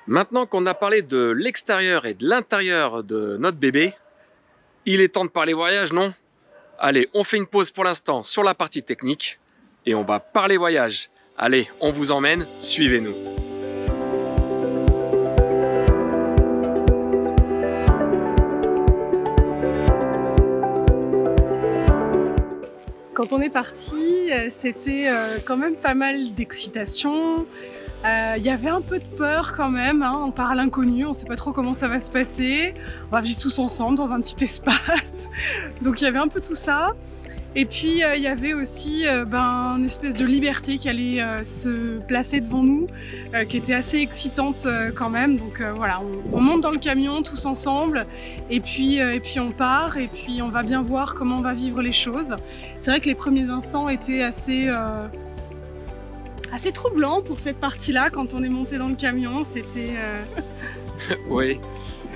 Maintenant qu'on a parlé de l'extérieur et de l'intérieur de notre bébé, il est temps de parler voyage, non? Allez, on fait une pause pour l'instant sur la partie technique et on va parler voyage. Allez, on vous emmène, suivez-nous. Quand on est parti, c'était quand même pas mal d'excitation. Il y avait un peu de peur quand même, hein, on part à l'inconnu, on sait pas trop comment ça va se passer. On va vivre tous ensemble dans un petit espace. Donc il y avait un peu tout ça. Et puis il y avait aussi une espèce de liberté qui allait se placer devant nous, qui était assez excitante quand même. Donc voilà, on monte dans le camion tous ensemble et puis on part et puis on va bien voir comment on va vivre les choses. C'est vrai que les premiers instants étaient assez troublants pour cette partie-là. Quand on est monté dans le camion, c'était Oui.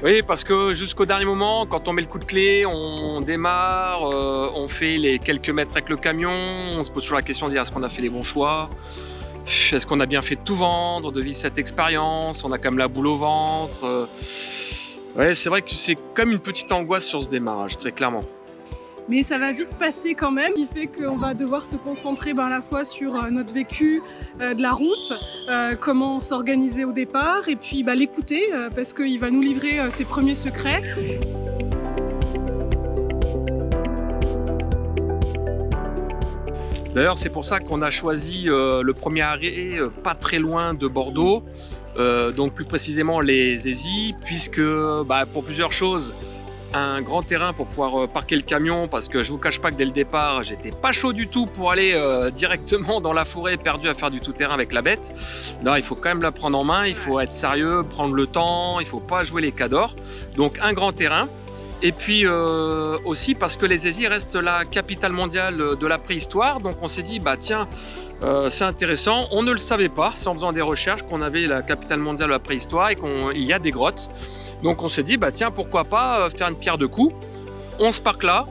Oui, parce que jusqu'au dernier moment, quand on met le coup de clé, on démarre, on fait les quelques mètres avec le camion, on se pose toujours la question de dire est-ce qu'on a fait les bons choix? Est-ce qu'on a bien fait de tout vendre, de vivre cette expérience? On a quand même la boule au ventre. Ouais, c'est vrai que c'est comme une petite angoisse sur ce démarrage, très clairement. mais ça va vite passer quand même, ce qui fait qu'on va devoir se concentrer à la fois sur notre vécu de la route, comment s'organiser au départ, et puis l'écouter parce qu'il va nous livrer ses premiers secrets. D'ailleurs, c'est pour ça qu'on a choisi le premier arrêt pas très loin de Bordeaux, donc plus précisément les Aisies, puisque pour plusieurs choses, un grand terrain pour pouvoir parquer le camion, parce que je vous cache pas que dès le départ j'étais pas chaud du tout pour aller directement dans la forêt perdu à faire du tout-terrain avec la bête. Non, il faut quand même la prendre en main, il faut être sérieux, prendre le temps, il faut pas jouer les cadors. Donc un grand terrain, et puis aussi parce que les Aisies restent la capitale mondiale de la préhistoire, donc on s'est dit tiens, c'est intéressant, on ne le savait pas, c'est en faisant des recherches qu'on avait la capitale mondiale de la préhistoire et qu'il y a des grottes. Donc on s'est dit, tiens, pourquoi pas faire une pierre deux coups. On se parque là,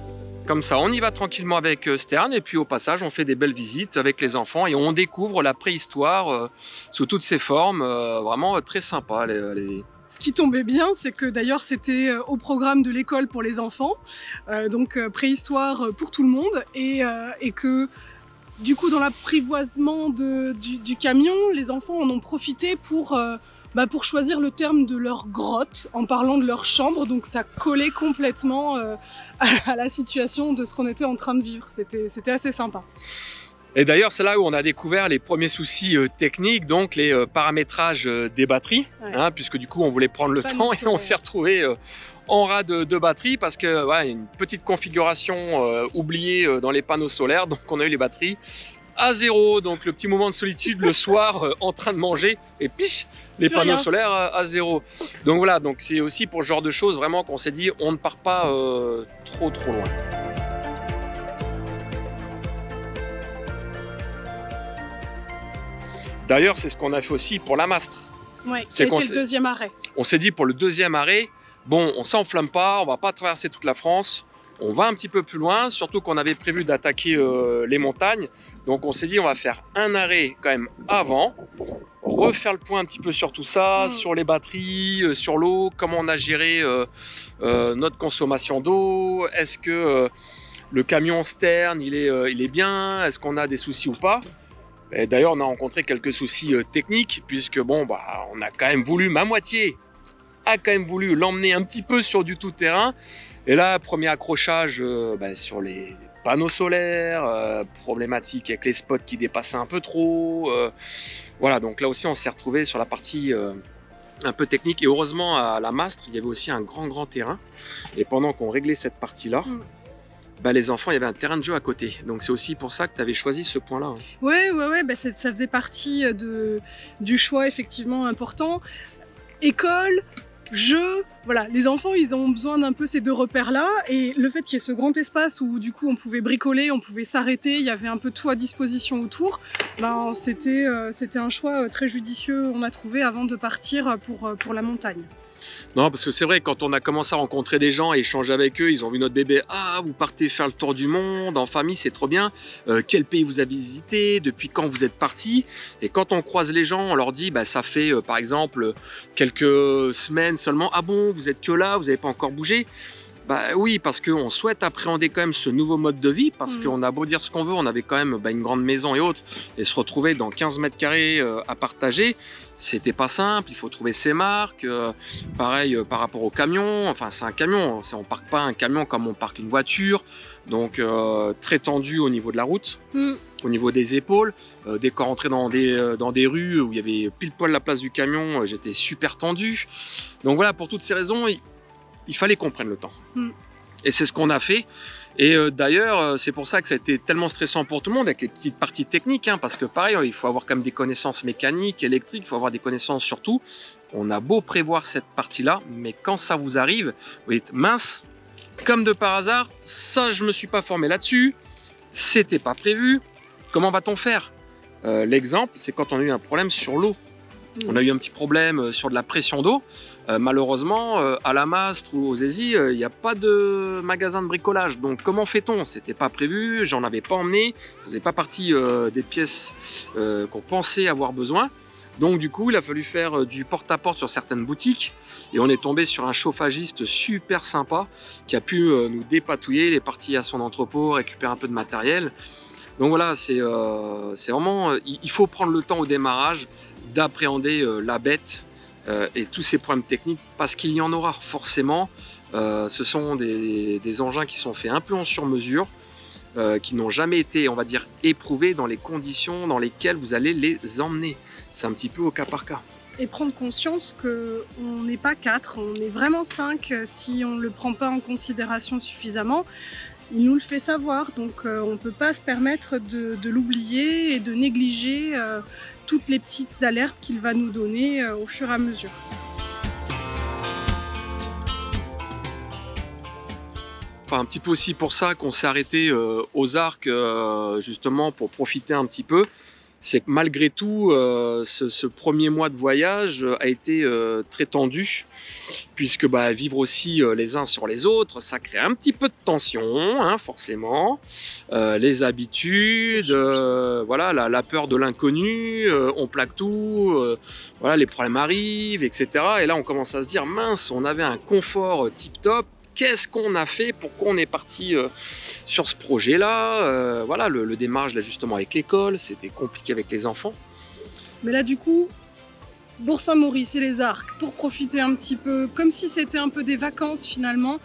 comme ça, on y va tranquillement avec Stern, et puis au passage, on fait des belles visites avec les enfants et on découvre la préhistoire sous toutes ses formes, vraiment très sympa. Ce qui tombait bien, c'est que d'ailleurs c'était au programme de l'école pour les enfants, donc préhistoire pour tout le monde, et que du coup dans l'apprivoisement du camion, les enfants en ont profité pour choisir le terme de leur grotte en parlant de leur chambre, donc ça collait complètement à la situation de ce qu'on était en train de vivre. C'était assez sympa. Et d'ailleurs, c'est là où on a découvert les premiers soucis techniques, donc les paramétrages des batteries, Ouais. puisque du coup on voulait prendre le Pas temps nous, et on s'est retrouvé en ras de batterie parce que une petite configuration oubliée dans les panneaux solaires, donc on a eu les batteries à zéro, donc le petit moment de solitude le soir en train de manger et piche, les Plus panneaux rien. solaires à zéro. Donc voilà, donc c'est aussi pour ce genre de choses vraiment qu'on s'est dit on ne part pas trop loin. D'ailleurs, c'est ce qu'on a fait aussi pour la Mastre. Ouais, C'est qui a été le deuxième arrêt. On s'est dit pour le deuxième arrêt, bon, on s'enflamme pas, on va pas traverser toute la France, on va un petit peu plus loin, surtout qu'on avait prévu d'attaquer les montagnes. Donc on s'est dit on va faire un arrêt quand même avant, refaire le point un petit peu sur tout ça, sur les batteries, sur l'eau, comment on a géré notre consommation d'eau, est-ce que le camion Stern il est bien, est-ce qu'on a des soucis ou pas. Et d'ailleurs, on a rencontré quelques soucis techniques, puisque on a quand même voulu, ma moitié a quand même voulu l'emmener un petit peu sur du tout-terrain. Et là, premier accrochage sur les panneaux solaires, problématique avec les spots qui dépassaient un peu trop. Voilà, donc là aussi, on s'est retrouvé sur la partie un peu technique. Et heureusement, à la Mastre, il y avait aussi un grand terrain. Et pendant qu'on réglait cette partie-là, les enfants, il y avait un terrain de jeu à côté. Donc c'est aussi pour ça que tu avais choisi ce point-là. Ouais, ça faisait partie du choix effectivement important. École, jeux. Voilà, les enfants, ils ont besoin d'un peu ces deux repères-là. Et le fait qu'il y ait ce grand espace où du coup on pouvait bricoler, on pouvait s'arrêter, il y avait un peu tout à disposition autour, ben, c'était un choix très judicieux, on a trouvé, avant de partir pour la montagne. Non, parce que c'est vrai, quand on a commencé à rencontrer des gens et échanger avec eux, ils ont vu notre bébé. Ah, vous partez faire le tour du monde en famille, c'est trop bien. Quel pays vous avez visité? Depuis quand vous êtes parti? Et quand on croise les gens, on leur dit, bah, ça fait par exemple quelques semaines seulement. Ah bon, vous êtes que là, vous n'avez pas encore bougé? Bah oui, parce qu'on souhaite appréhender quand même ce nouveau mode de vie, parce qu'on a beau dire ce qu'on veut, on avait quand même une grande maison et autres, et se retrouver dans 15 mètres carrés à partager, c'était pas simple, il faut trouver ses marques, pareil par rapport au camion, enfin c'est un camion, on parque pas un camion comme on parque une voiture, donc très tendu au niveau de la route, au niveau des épaules, dès qu'on rentrait dans des rues où il y avait pile poil la place du camion, j'étais super tendu, donc voilà, pour toutes ces raisons, il fallait qu'on prenne le temps. Et c'est ce qu'on a fait. Et d'ailleurs, c'est pour ça que ça a été tellement stressant pour tout le monde avec les petites parties techniques, hein, parce que pareil, il faut avoir quand même des connaissances mécaniques, électriques, il faut avoir des connaissances sur tout. On a beau prévoir cette partie-là, mais quand ça vous arrive, vous dites mince, comme de par hasard, ça je me suis pas formé là-dessus, c'était pas prévu, comment va-t-on faire? L'exemple, c'est quand on a eu un problème sur l'eau. On a eu un petit problème sur de la pression d'eau. Malheureusement, à la Mastre ou aux Aisies, il n'y a pas de magasin de bricolage. Donc comment fait-on? C'était pas prévu, j'en avais pas emmené, ça faisait pas partie des pièces qu'on pensait avoir besoin. Donc du coup, il a fallu faire du porte-à-porte sur certaines boutiques. Et on est tombé sur un chauffagiste super sympa qui a pu nous dépatouiller. Il est parti à son entrepôt, récupérer un peu de matériel. Donc voilà, c'est vraiment... il faut prendre le temps au démarrage d'appréhender la bête et tous ces problèmes techniques, parce qu'il y en aura forcément. Ce sont des engins qui sont faits un peu en sur-mesure, qui n'ont jamais été, on va dire, éprouvés dans les conditions dans lesquelles vous allez les emmener. C'est un petit peu au cas par cas. Et prendre conscience qu'on n'est pas 4, on est vraiment 5 si on ne le prend pas en considération suffisamment. Il nous le fait savoir, donc on ne peut pas se permettre de l'oublier et de négliger toutes les petites alertes qu'il va nous donner au fur et à mesure. Enfin, un petit peu aussi pour ça qu'on s'est arrêté aux Arcs, justement pour profiter un petit peu. C'est que malgré tout, ce premier mois de voyage a été très tendu, puisque vivre aussi les uns sur les autres, ça crée un petit peu de tension, hein, forcément. Les habitudes, voilà, la peur de l'inconnu, on plaque tout, voilà, les problèmes arrivent, etc. Et là, on commence à se dire, mince, on avait un confort tip-top. Qu'est-ce qu'on a fait? Pourquoi on est parti sur ce projet-là? Voilà, le démarrage, l'ajustement avec l'école, c'était compliqué avec les enfants. Mais là, du coup, Bourg-Saint-Maurice et les Arcs, pour profiter un petit peu, comme si c'était un peu des vacances finalement.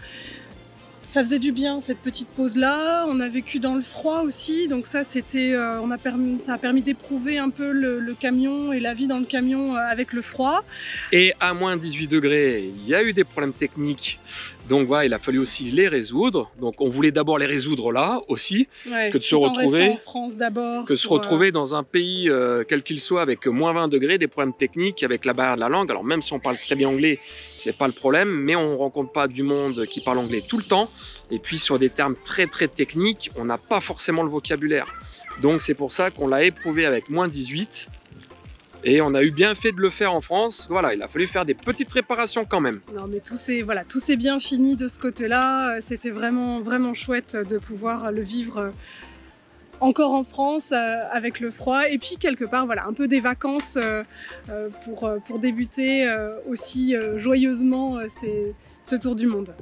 Ça faisait du bien, cette petite pause-là. On a vécu dans le froid aussi, donc ça, ça a permis d'éprouver un peu le camion et la vie dans le camion avec le froid. Et à moins 18 degrés, il y a eu des problèmes techniques. Donc voilà, il a fallu aussi les résoudre. Donc on voulait d'abord les résoudre là aussi, ouais, que de se retrouver en France d'abord, que se retrouver dans un pays quel qu'il soit avec moins 20 degrés, des problèmes techniques avec la barrière de la langue. Alors même si on parle très bien anglais, c'est pas le problème, mais on rencontre pas du monde qui parle anglais tout le temps. Et puis sur des termes très très techniques, on n'a pas forcément le vocabulaire. Donc c'est pour ça qu'on l'a éprouvé avec moins 18. Et on a eu bien fait de le faire en France. Voilà, il a fallu faire des petites réparations quand même. Non, mais tout s'est bien fini de ce côté-là. C'était vraiment, vraiment chouette de pouvoir le vivre encore en France avec le froid. Et puis quelque part, voilà, un peu des vacances pour débuter aussi joyeusement ce tour du monde.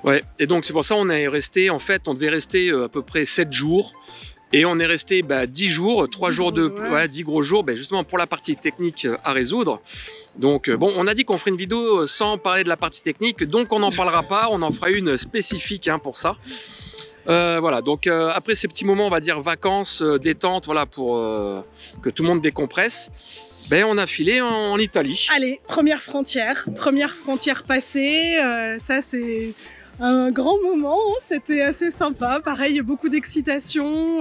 Ouais, et donc c'est pour ça qu'on est resté, en fait, on devait rester à peu près 7 jours. Et on est resté 10 jours, 3 jours de 10 gros jours, justement pour la partie technique à résoudre. Donc bon, on a dit qu'on ferait une vidéo sans parler de la partie technique, donc on n'en parlera pas, on en fera une spécifique pour ça. Voilà, donc après ces petits moments, on va dire vacances, détente, voilà, pour que tout le monde décompresse, on a filé en Italie. Allez, première frontière passée, ça c'est... un grand moment, c'était assez sympa, pareil, beaucoup d'excitation.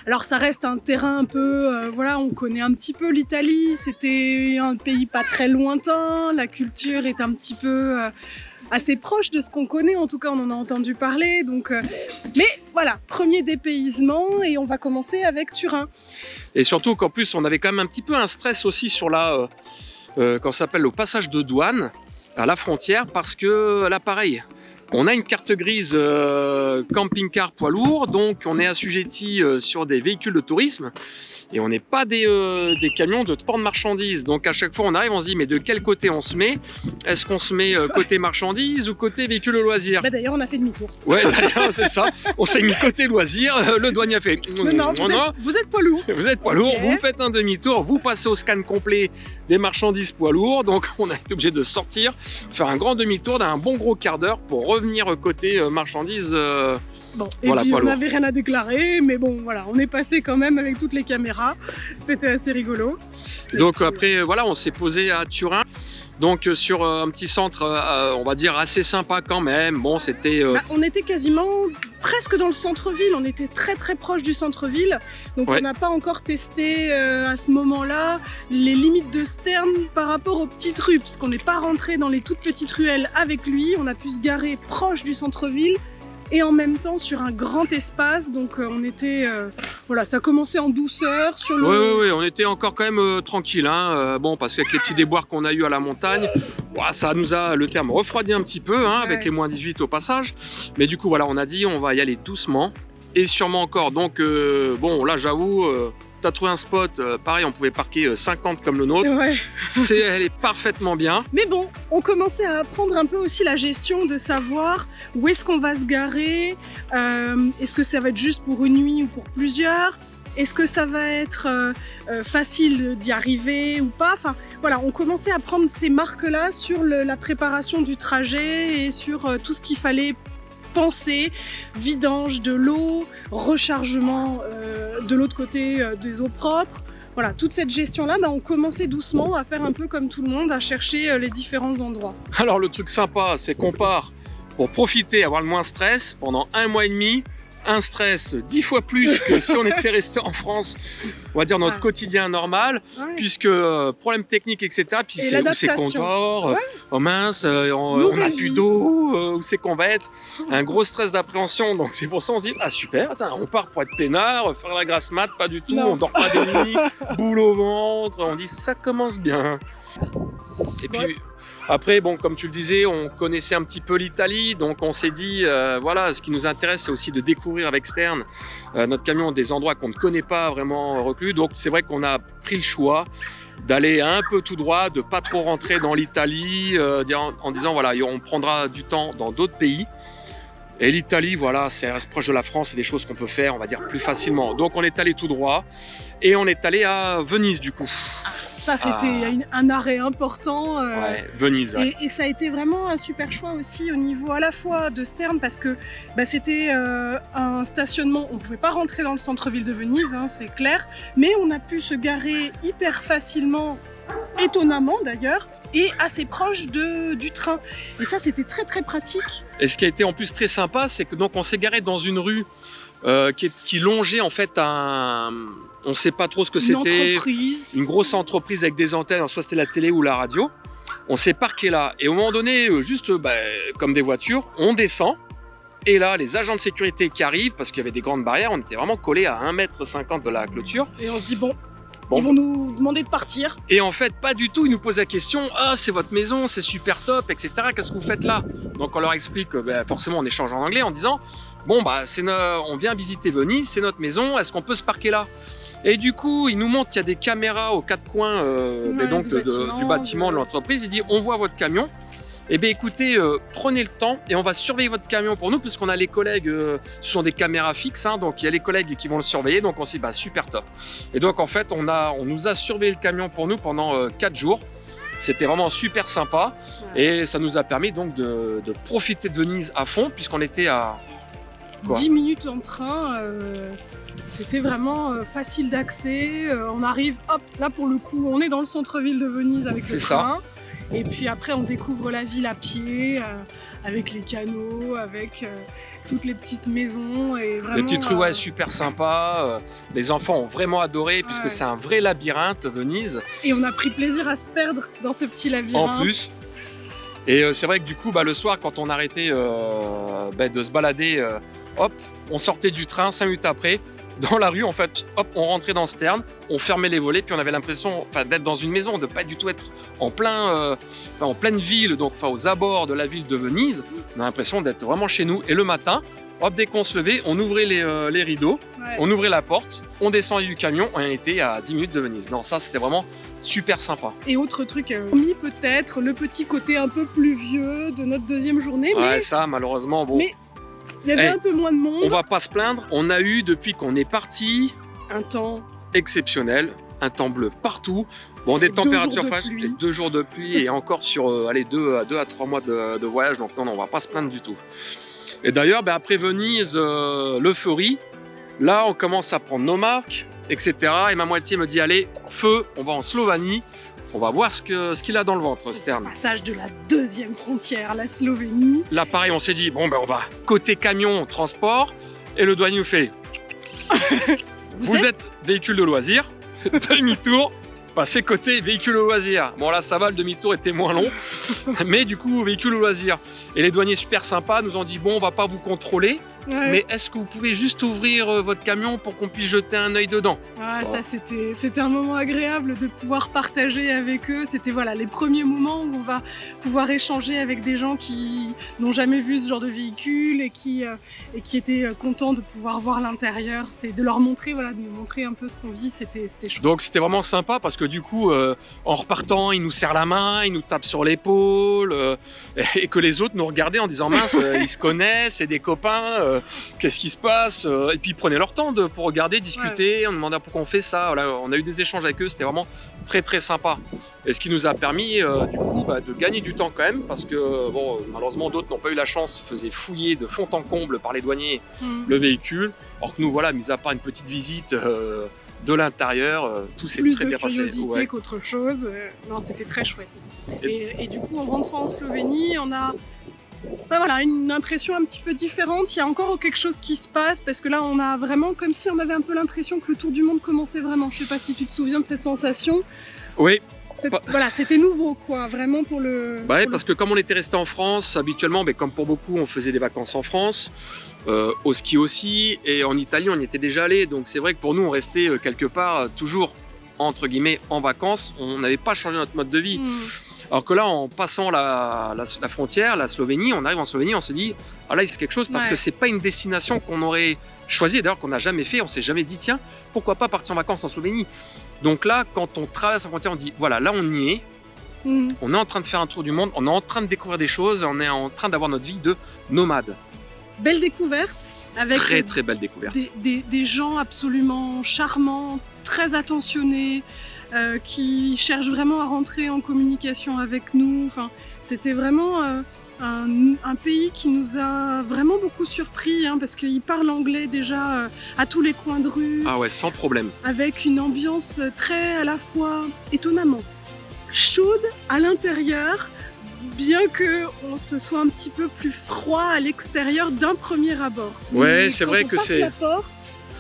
Alors ça reste un terrain un peu, voilà, on connaît un petit peu l'Italie, c'était un pays pas très lointain, la culture est un petit peu assez proche de ce qu'on connaît, en tout cas on en a entendu parler, donc mais voilà, premier dépaysement et on va commencer avec Turin. Et surtout qu'en plus on avait quand même un petit peu un stress aussi sur la, quand ça s'appelle le passage de douane à la frontière, parce que là pareil, on a une carte grise camping-car poids lourd, donc on est assujetti sur des véhicules de tourisme et on n'est pas des camions de port de marchandises. Donc à chaque fois on arrive, on se dit mais de quel côté on se met? Est-ce qu'on se met côté marchandises ou côté véhicule de loisirs? Bah d'ailleurs on a fait demi-tour. Ouais, d'ailleurs c'est ça, on s'est mis côté loisirs, le douanier a fait non, vous êtes poids lourd. Vous êtes poids lourd, Ok. vous faites un demi-tour, vous passez au scan complet des marchandises poids lourds, donc on a été obligé de sortir, faire un grand demi-tour d'un bon gros quart d'heure pour revenir côté marchandises. Bon, et Voilà, puis poids on lourd. n'avait rien à déclarer, mais bon voilà, on est passé quand même avec toutes les caméras, c'était assez rigolo. Donc après voilà, on s'est posé à Turin, donc sur un petit centre, on va dire assez sympa quand même. Bon, c'était Bah, on était quasiment presque dans le centre-ville, on était très très proche du centre-ville, donc Ouais. on n'a pas encore testé à ce moment-là les limites de Stern par rapport aux petites rues, parce qu'on n'est pas rentré dans les toutes petites ruelles avec lui, on a pu se garer proche du centre-ville et en même temps sur un grand espace, donc on était, voilà, ça commençait en douceur sur le... Oui, on était encore quand même tranquille, hein. Bon, parce qu'avec les petits déboires qu'on a eu à la montagne, ouah, ça nous a, le terme, refroidi un petit peu, hein, avec Ouais. les moins 18 au passage. Mais du coup, voilà, on a dit on va y aller doucement et sûrement encore. Donc, bon, là, j'avoue, t'as trouvé un spot, pareil, on pouvait parquer 50 comme le nôtre. Ouais. Elle est parfaitement bien. Mais bon, on commençait à apprendre un peu aussi la gestion de savoir où est-ce qu'on va se garer, est-ce que ça va être juste pour une nuit ou pour plusieurs, est-ce que ça va être facile d'y arriver ou pas. Enfin voilà, on commençait à prendre ces marques-là sur la préparation du trajet et sur tout ce qu'il fallait penser, vidange de l'eau, rechargement de l'autre côté des eaux propres. Voilà, toute cette gestion-là, bah, on commençait doucement à faire un peu comme tout le monde, à chercher les différents endroits. Alors, le truc sympa, c'est qu'on part pour profiter, avoir le moins de stress pendant 1 mois et demi. Un stress 10 fois plus que si on était resté en France, on va dire notre Ah. quotidien normal, Ouais. puisque problème technique, etc. Puis Et c'est où c'est qu'on l'adaptation. dort, Ouais. oh mince, on Nouvelle a vie. plus d'eau, où c'est qu'on va être, un gros stress d'appréhension. Donc c'est pour ça on se dit ah super, attends, on part pour être peinard, faire la grasse mat, pas du tout, Non. on dort pas des nuits, boule au ventre, on dit ça commence bien. Et puis Ouais. après, bon, comme tu le disais, on connaissait un petit peu l'Italie, donc on s'est dit, voilà, ce qui nous intéresse, c'est aussi de découvrir avec Stern, notre camion, des endroits qu'on ne connaît pas vraiment reclus. Donc c'est vrai qu'on a pris le choix d'aller un peu tout droit, de pas trop rentrer dans l'Italie, en disant, voilà, on prendra du temps dans d'autres pays. Et l'Italie, voilà, ça reste proche de la France, c'est des choses qu'on peut faire, on va dire, plus facilement. Donc on est allé tout droit et on est allé à Venise, du coup. Ça, c'était un arrêt important. Ouais, Venise, ouais. Et ça a été vraiment un super choix aussi au niveau à la fois de Stern, parce que bah, c'était un stationnement, on ne pouvait pas rentrer dans le centre-ville de Venise, hein, c'est clair, mais on a pu se garer hyper facilement, étonnamment d'ailleurs, et assez proche du train. Et ça, c'était très très pratique. Et ce qui a été en plus très sympa, c'est que donc on s'est garé dans une rue qui longeait en fait on ne sait pas trop ce que Une c'était, entreprise. une grosse entreprise avec des antennes, alors soit c'était la télé ou la radio. On s'est parqué là et au moment donné, juste comme des voitures, on descend. Et là, les agents de sécurité qui arrivent, parce qu'il y avait des grandes barrières, on était vraiment collés à 1,50 m de la clôture. Et on se dit, bon, Bon. ils vont nous demander de partir. Et en fait, pas du tout, ils nous posent la question, ah c'est votre maison, c'est super top, etc. Qu'est-ce que vous faites là? Donc on leur explique, forcément on échange en anglais en disant, bon on vient visiter Venise, c'est notre maison, est-ce qu'on peut se parquer là? Et du coup, ils nous montrent qu'il y a des caméras aux quatre coins du bâtiment de l'entreprise. Il dit, on voit votre camion. Eh bien écoutez, prenez le temps et on va surveiller votre camion pour nous, puisqu'on a les collègues, ce sont des caméras fixes, hein, donc il y a les collègues qui vont le surveiller, donc on s'est dit super top. Et donc en fait, on nous a surveillé le camion pour nous pendant 4 jours. C'était vraiment super sympa et ça nous a permis donc de profiter de Venise à fond, puisqu'on était à 10 minutes en train, c'était vraiment facile d'accès. On arrive, hop, là pour le coup, on est dans le centre-ville de Venise avec le C'est ça. train. Et puis après, on découvre la ville à pied, avec les canaux, avec toutes les petites maisons. Et vraiment, Les petites rues, ouais, super sympas. Les enfants ont vraiment adoré puisque ouais. c'est un vrai labyrinthe, Venise. Et on a pris plaisir à se perdre dans ce petit labyrinthe. En plus. Et c'est vrai que du coup, le soir, quand on arrêtait de se balader, hop, on sortait du train 5 minutes après. Dans la rue, en fait, hop, on rentrait dans Sterne, on fermait les volets, puis on avait l'impression d'être dans une maison, de ne pas du tout être en pleine ville, donc aux abords de la ville de Venise. On a l'impression d'être vraiment chez nous. Et le matin, hop, dès qu'on se levait, on ouvrait les rideaux, Ouais. on ouvrait la porte, on descendait du camion, et on était à 10 minutes de Venise. Non, ça, c'était vraiment super sympa. Et autre truc, mis peut-être le petit côté un peu pluvieux de notre deuxième journée, Ouais, ça, malheureusement, bon. mais il y avait un peu moins de monde. On va pas se plaindre, on a eu depuis qu'on est parti Un temps exceptionnel, un temps bleu partout. Bon, des Et 2 températures jours de fraîches, pluie. 2 jours de pluie et encore sur 2 à 3 mois de voyage, donc non, on va pas se plaindre du tout. Et d'ailleurs, après Venise, l'euphorie, là on commence à prendre nos marques, etc. Et ma moitié me dit allez, feu, on va en Slovénie, on va voir ce qu'il a dans le ventre, Stern. Passage de la deuxième frontière, la Slovénie. Là pareil, on s'est dit bon on va côté camion, transport, et le douanier nous fait vous êtes véhicule de loisirs, demi-tour, passez côté véhicule de loisirs. Bon là ça va, le demi-tour était moins long, mais du coup véhicule de loisirs. Et les douaniers super sympas nous ont dit bon on va pas vous contrôler, Ouais. mais est-ce que vous pouvez juste ouvrir votre camion pour qu'on puisse jeter un œil dedans? Ah, Bon. ça c'était un moment agréable de pouvoir partager avec eux. C'était les premiers moments où on va pouvoir échanger avec des gens qui n'ont jamais vu ce genre de véhicule et qui étaient contents de pouvoir voir l'intérieur. C'est de leur montrer, de nous montrer un peu ce qu'on vit. C'était chouette. Donc c'était vraiment sympa parce que du coup en repartant il nous serre la main, il nous tape sur l'épaule et que les autres nous regardaient en disant mince ils se connaissent, c'est des copains, qu'est-ce qui se passe, et puis ils prenaient leur temps pour regarder, discuter, on demandait pourquoi on fait ça. Voilà, on a eu des échanges avec eux, c'était vraiment très très sympa. Et ce qui nous a permis du coup de gagner du temps quand même parce que bon malheureusement d'autres n'ont pas eu la chance, se faisaient fouiller de fond en comble par les douaniers le véhicule, alors que nous voilà, mis à part une petite visite de l'intérieur, tout s'est Plus très de bien passé. curiosité Ouais. qu'autre chose. Non, c'était très chouette. Et du coup, en rentrant en Slovénie, on a une impression un petit peu différente. Il y a encore quelque chose qui se passe parce que là, on a vraiment comme si on avait un peu l'impression que le tour du monde commençait vraiment. Je sais pas si tu te souviens de cette sensation. Oui, C'était nouveau, quoi, vraiment pour le. bah ouais, parce que comme on était resté en France, habituellement, comme pour beaucoup, on faisait des vacances en France, au ski aussi, et en Italie, on y était déjà allé. Donc c'est vrai que pour nous, on restait quelque part toujours entre guillemets en vacances. On n'avait pas changé notre mode de vie. Alors que là, en passant la frontière, la Slovénie, on arrive en Slovénie, on se dit ah là, c'est quelque chose parce Ouais. que c'est pas une destination qu'on aurait choisie, d'ailleurs qu'on n'a jamais fait. On s'est jamais dit tiens, pourquoi pas partir en vacances en Slovénie. Donc là, quand on traverse la frontière, on dit voilà, là on y est. On est en train de faire un tour du monde, on est en train de découvrir des choses, on est en train d'avoir notre vie de nomade. Belle découverte avec Très très belle découverte. des gens absolument charmants, très attentionnés, qui cherchent vraiment à rentrer en communication avec nous. Enfin, c'était vraiment un pays qui nous a vraiment beaucoup surpris, parce qu'ils parlent anglais déjà à tous les coins de rue, Ah ouais, sans problème. avec une ambiance très à la fois étonnamment chaude à l'intérieur, bien que on se soit un petit peu plus froid à l'extérieur d'un premier abord. Ouais, Mais c'est quand vrai on que passe c'est- la porte,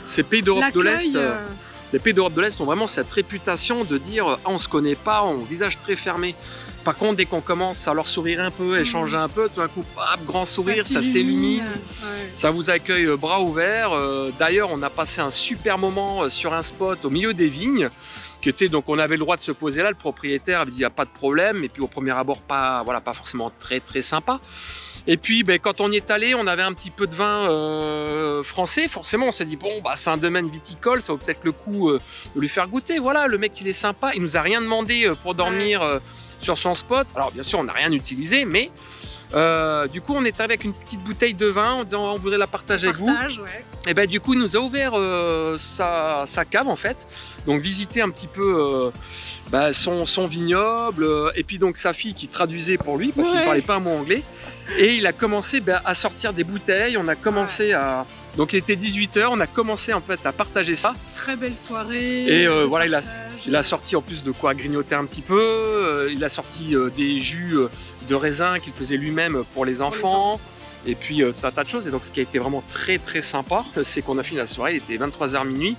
Ces pays d'Europe de l'Est, l'accueil, les pays d'Europe de l'Est ont vraiment cette réputation de dire ah, on se connaît pas, on visage très fermé. Par contre, dès qu'on commence à leur sourire un peu, échanger un peu, tout d'un coup, hop, grand sourire, ça s'illumine. Ouais. Ça vous accueille bras ouverts. D'ailleurs, on a passé un super moment sur un spot au milieu des vignes, qui était donc on avait le droit de se poser là. Le propriétaire avait dit il n'y a pas de problème. Et puis au premier abord, pas forcément très très sympa. Et puis quand on y est allé, on avait un petit peu de vin français. Forcément, on s'est dit bon c'est un domaine viticole, ça vaut peut-être le coup de lui faire goûter. Voilà, le mec il est sympa. Il nous a rien demandé pour dormir sur son spot. Alors bien sûr, on n'a rien utilisé, mais du coup, on est avec une petite bouteille de vin en disant on voudrait la partager avec vous. Ouais. Et du coup, il nous a ouvert sa cave en fait. Donc visiter un petit peu son vignoble. Et puis donc sa fille qui traduisait pour lui parce qu'il ne parlait pas un mot anglais. Et il a commencé à sortir des bouteilles. On a commencé à... Donc il était 18h, on a commencé en fait à partager ça. Très belle soirée. Et voilà, il a Il a sorti en plus de quoi grignoter un petit peu. Il a sorti des jus de raisin qu'il faisait lui-même pour les enfants. Et puis tout un tas de choses. Et donc ce qui a été vraiment très très sympa, c'est qu'on a fini la soirée, il était 23h minuit.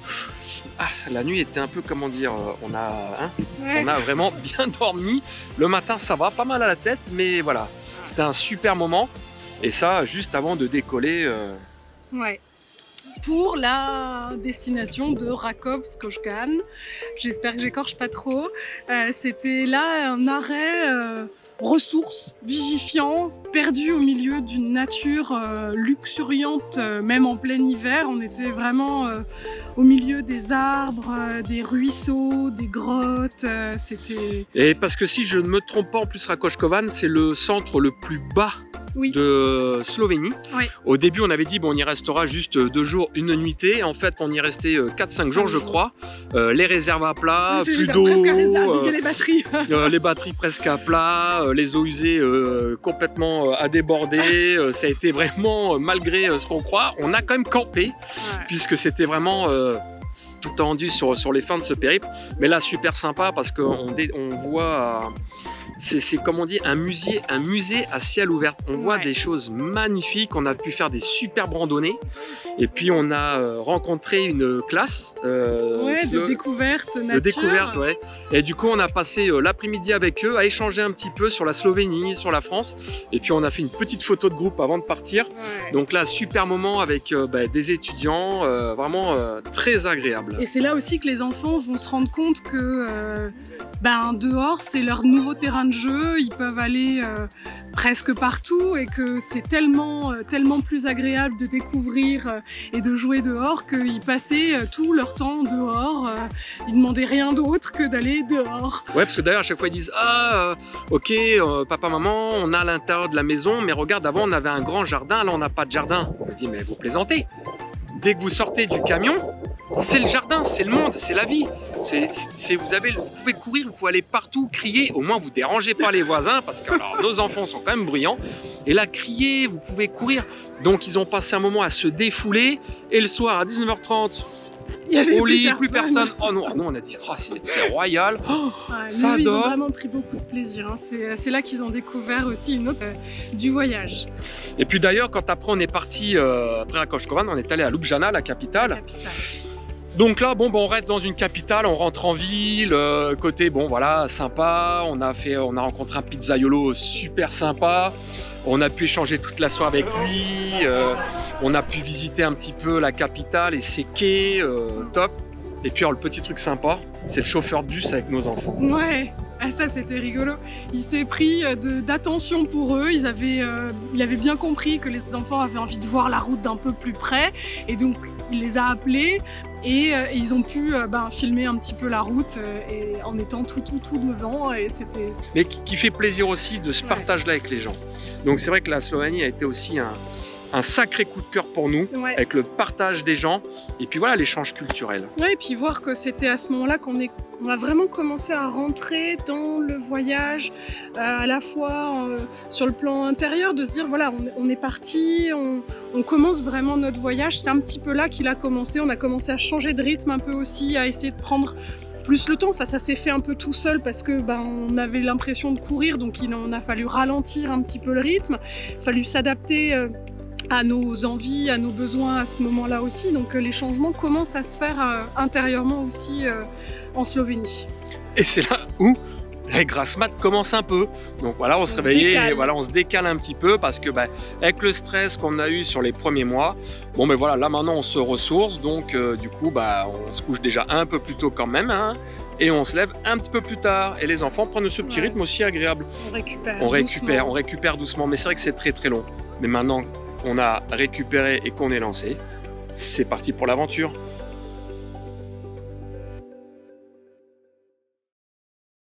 Ah, la nuit était un peu, comment dire, on a vraiment bien dormi. Le matin ça va, pas mal à la tête, mais voilà, c'était un super moment. Et ça, juste avant de décoller. Ouais. Pour la destination de Rakovskochkan. J'espère que j'écorche pas trop. C'était là un arrêt ressources, vivifiant, perdu au milieu d'une nature luxuriante, même en plein hiver. On était vraiment au milieu des arbres, des ruisseaux, des grottes. C'était... Et parce que si je ne me trompe pas, en plus Rakoškovan, c'est le centre le plus bas de Slovénie. Oui. Au début, on avait dit bon, on y restera juste 2 jours, 1 nuitée. En fait, on y restait 4-5 jours, je crois. Les réserves à plat, plus d'eau, les batteries. Les batteries presque à plat, les eaux usées complètement à déborder. Ça a été vraiment, malgré ce qu'on croit, on a quand même campé, puisque c'était vraiment tendu sur les fins de ce périple. Mais là, super sympa parce qu'on voit... C'est comme on dit, un musée à ciel ouvert. On voit des choses magnifiques, on a pu faire des superbes randonnées. Et puis on a rencontré une classe de découverte nature. De découverte, ouais. Et du coup on a passé l'après-midi avec eux à échanger un petit peu sur la Slovénie, sur la France. Et puis on a fait une petite photo de groupe avant de partir. Donc là, super moment avec des étudiants, vraiment très agréable. Et c'est là aussi que les enfants vont se rendre compte que dehors c'est leur nouveau terrain de jeu, ils peuvent aller presque partout et que c'est tellement plus agréable de découvrir et de jouer dehors qu'ils passaient tout leur temps dehors, ils demandaient rien d'autre que d'aller dehors. Ouais, parce que d'ailleurs à chaque fois ils disent ok papa maman on a à l'intérieur de la maison mais regarde avant on avait un grand jardin, là on n'a pas de jardin. On dit mais vous plaisantez. Dès que vous sortez du camion, c'est le jardin, c'est le monde, c'est la vie. Vous pouvez courir, vous pouvez aller partout, crier. Au moins, vous ne dérangez pas les voisins parce que nos enfants sont quand même bruyants. Et là, crier, vous pouvez courir. Donc, ils ont passé un moment à se défouler. Et le soir, à 19h30, au lit, plus personne. Oh non, on a dit, c'est royal. Ça ils dort. ont vraiment pris beaucoup de plaisir. Hein. C'est là qu'ils ont découvert aussi une autre du voyage. Et puis d'ailleurs, quand après on est parti après Rakoškovan, on est allé à Ljubljana, la capitale. Donc là, on reste dans une capitale, on rentre en ville, côté sympa. On a rencontré un pizzaiolo super sympa. On a pu échanger toute la soirée avec lui. On a pu visiter un petit peu la capitale et ses quais, top. Et puis le petit truc sympa, c'est le chauffeur de bus avec nos enfants. Ouais. Ah, ça c'était rigolo, il s'est pris d'attention pour eux, il avait bien compris que les enfants avaient envie de voir la route d'un peu plus près et donc il les a appelés et ils ont pu filmer un petit peu la route et en étant tout devant et c'était... Mais qui fait plaisir aussi de ce partage-là avec les gens. Donc c'est vrai que la Slovénie a été aussi un sacré coup de cœur pour nous, avec le partage des gens et puis voilà l'échange culturel. Ouais, et puis voir que c'était à ce moment-là qu'on a vraiment commencé à rentrer dans le voyage, à la fois sur le plan intérieur, de se dire voilà, on est parti, on commence vraiment notre voyage. C'est un petit peu là qu'il a commencé, on a commencé à changer de rythme un peu aussi, à essayer de prendre plus le temps. Enfin, ça s'est fait un peu tout seul parce que on avait l'impression de courir, donc il en a fallu ralentir un petit peu le rythme, il a fallu s'adapter à nos envies, à nos besoins à ce moment-là aussi. Donc les changements commencent à se faire intérieurement aussi en Slovénie. Et c'est là où les grasses mat commencent un peu. Donc voilà, on se réveillait, on se décale un petit peu parce que avec le stress qu'on a eu sur les premiers mois, là maintenant on se ressource. Donc du coup, on se couche déjà un peu plus tôt quand même. Et on se lève un petit peu plus tard. Et les enfants prennent ce petit rythme aussi agréable. On récupère doucement. Mais c'est vrai que c'est très très long. Mais maintenant qu'on a récupéré et qu'on est lancé, c'est parti pour l'aventure.